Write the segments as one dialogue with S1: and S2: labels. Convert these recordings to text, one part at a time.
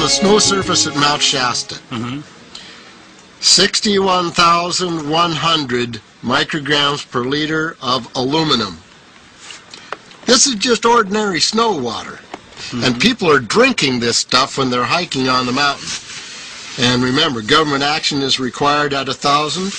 S1: the snow surface at Mount Shasta. 61,100 micrograms per liter of aluminum. This is just ordinary snow water. And people are drinking this stuff when they're hiking on the mountain. And remember, government action is required at 1,000.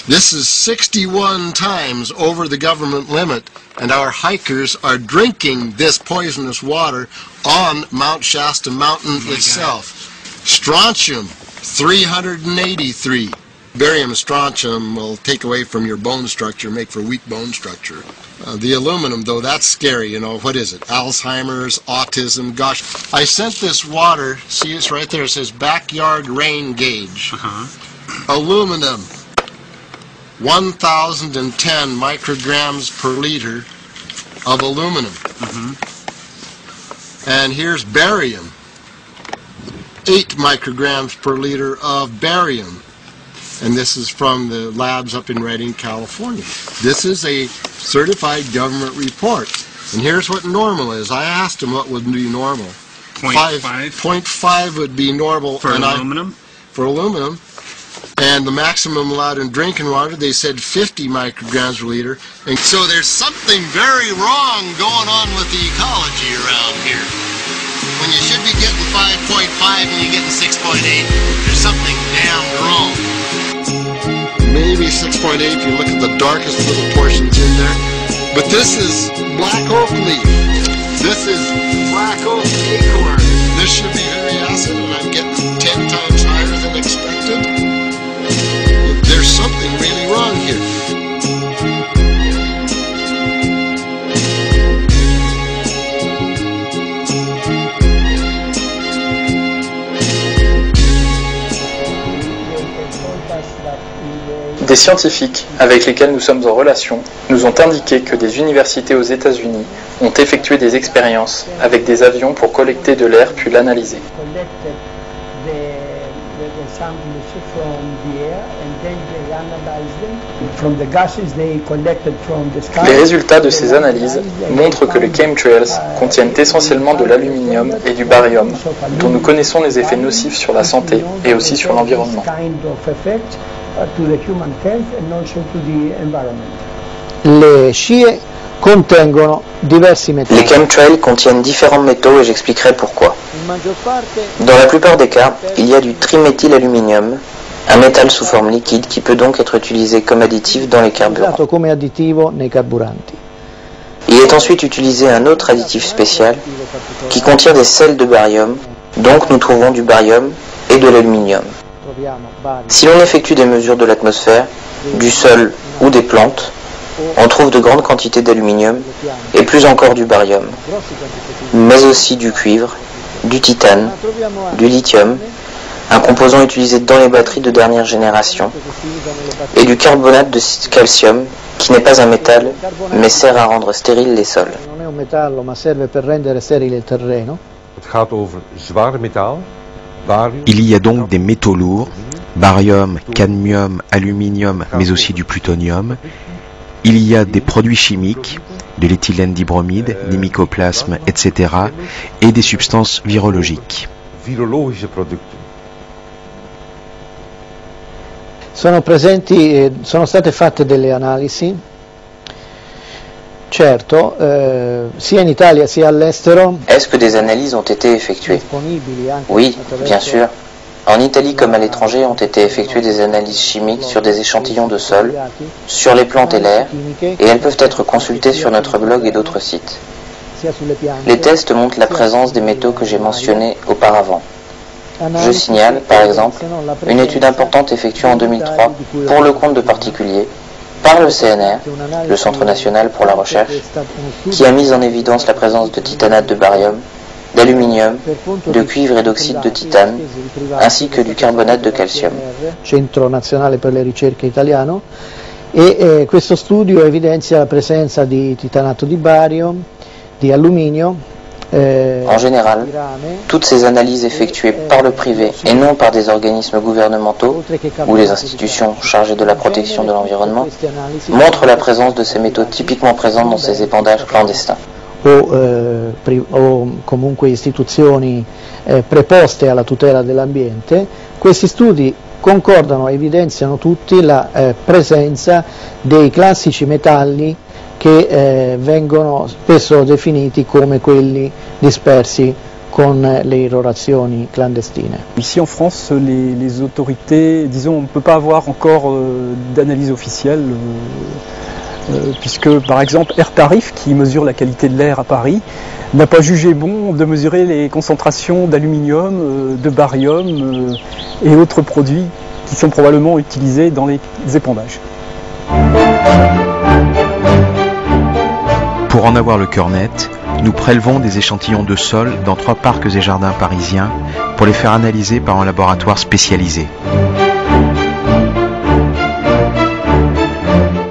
S1: This is 61 times over the government limit, and our hikers are drinking this poisonous water on Mount Shasta Mountain itself. Strontium, 383. Barium and strontium will take away from your bone structure, make for weak bone structure. The aluminum, though, that's scary, you know. What is it? Alzheimer's, autism, gosh. I sent this water, see it's right there, it says backyard rain gauge. Aluminum, 1,010 micrograms per liter of aluminum. And here's barium, 8 micrograms per liter of barium. And this is from the labs up in Redding, California. This is a certified government report. And here's what normal is. I asked him what would be normal. 0.5 would be normal.
S2: For aluminum?
S1: For aluminum. And the maximum allowed in drinking water, they said 50 micrograms per liter. And so there's something very wrong going on with the ecology around here. When you should be getting 5.5 and you're getting 6.8, there's something damn wrong. Maybe 6.8 if you look at the darkest little portions in there. But this is black oak leaf. This is black oak acorn. This should be very acid, and I'm getting 10 times higher than expected. There's something really wrong here.
S3: Des scientifiques avec lesquels nous sommes en relation nous ont indiqué que des universités aux États-Unis ont effectué des expériences avec des avions pour collecter de l'air puis l'analyser. Les résultats de ces analyses montrent que les chemtrails contiennent essentiellement de l'aluminium et du barium, dont nous connaissons les effets nocifs sur la santé et aussi sur l'environnement.
S4: Les chemtrails
S5: contiennent différents métaux et j'expliquerai pourquoi. Dans la plupart des cas, il y a du triméthylaluminium, un métal sous forme liquide qui peut donc être utilisé comme additif dans les carburants. Il est ensuite utilisé un autre additif spécial qui contient des sels de barium, donc nous trouvons du barium et de l'aluminium. Si l'on effectue des mesures de l'atmosphère, du sol ou des plantes, on trouve de grandes quantités d'aluminium et plus encore du barium, mais aussi du cuivre, du titane, du lithium, un composant utilisé dans les batteries de dernière génération, et du carbonate de calcium, qui n'est pas un métal, mais sert à rendre stériles les sols.
S6: Il y a donc des métaux lourds, barium, cadmium, aluminium, mais aussi du plutonium. Il y a des produits chimiques, de l'éthylène dibromide, des mycoplasmes, etc. et des substances virologiques.
S4: Sono state fatte delle analisi, certo, sia in Italia sia all'estero.
S5: Est-ce que des analyses ont été effectuées? Oui, bien sûr. En Italie comme à l'étranger ont été effectuées des analyses chimiques sur des échantillons de sol, sur les plantes et l'air, et elles peuvent être consultées sur notre blog et d'autres sites. Les tests montrent la présence des métaux que j'ai mentionnés auparavant. Je signale, par exemple, une étude importante effectuée en 2003 pour le compte de particuliers par le CNR, le Centre national pour la recherche, qui a mis en évidence la présence de titanate de barium, d'aluminium, de cuivre et d'oxyde de titane, ainsi que du carbonate de calcium.
S4: Centro Nazionale per le Ricerche Italiano, e questo studio evidenzia la presenza di titanato di bario, di alluminio.
S5: En général, toutes ces analyses effectuées par le privé et non par des organismes gouvernementaux ou les institutions chargées de la protection de l'environnement montrent la présence de ces métaux typiquement présents dans ces épandages clandestins.
S4: o comunque istituzioni preposte alla tutela dell'ambiente. Questi studi concordano, evidenziano tutti la presenza dei classici metalli che vengono spesso definiti come quelli dispersi con le irrorazioni clandestine.
S2: Ici en France, les autorités, disons, on ne peut pas avoir encore d'analyse officielle, puisque par exemple Air Tarif, qui mesure la qualité de l'air à Paris, n'a pas jugé bon de mesurer les concentrations d'aluminium, de barium et autres produits qui sont probablement utilisés dans les épandages.
S6: Pour en avoir le cœur net, nous prélevons des échantillons de sol dans 3 parcs et jardins parisiens pour les faire analyser par un laboratoire spécialisé.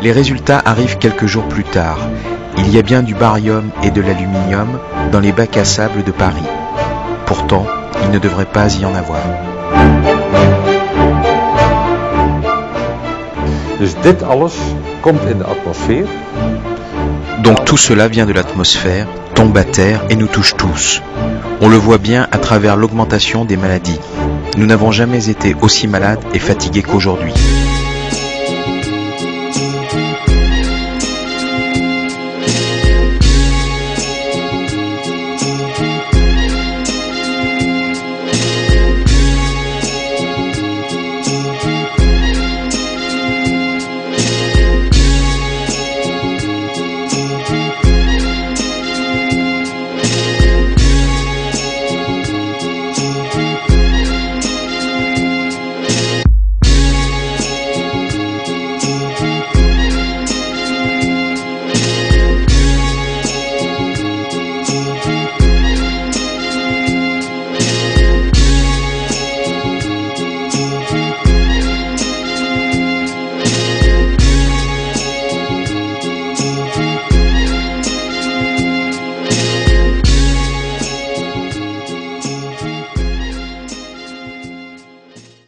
S6: Les résultats arrivent quelques jours plus tard. Il y a bien du barium et de l'aluminium dans les bacs à sable de Paris. Pourtant, il ne devrait pas y en avoir.
S7: Dus dit alles komt in de atmosfeer.
S6: Donc tout cela vient de l'atmosphère, tombe à terre et nous touche tous. On le voit bien à travers l'augmentation des maladies. Nous n'avons jamais été aussi malades et fatigués qu'aujourd'hui.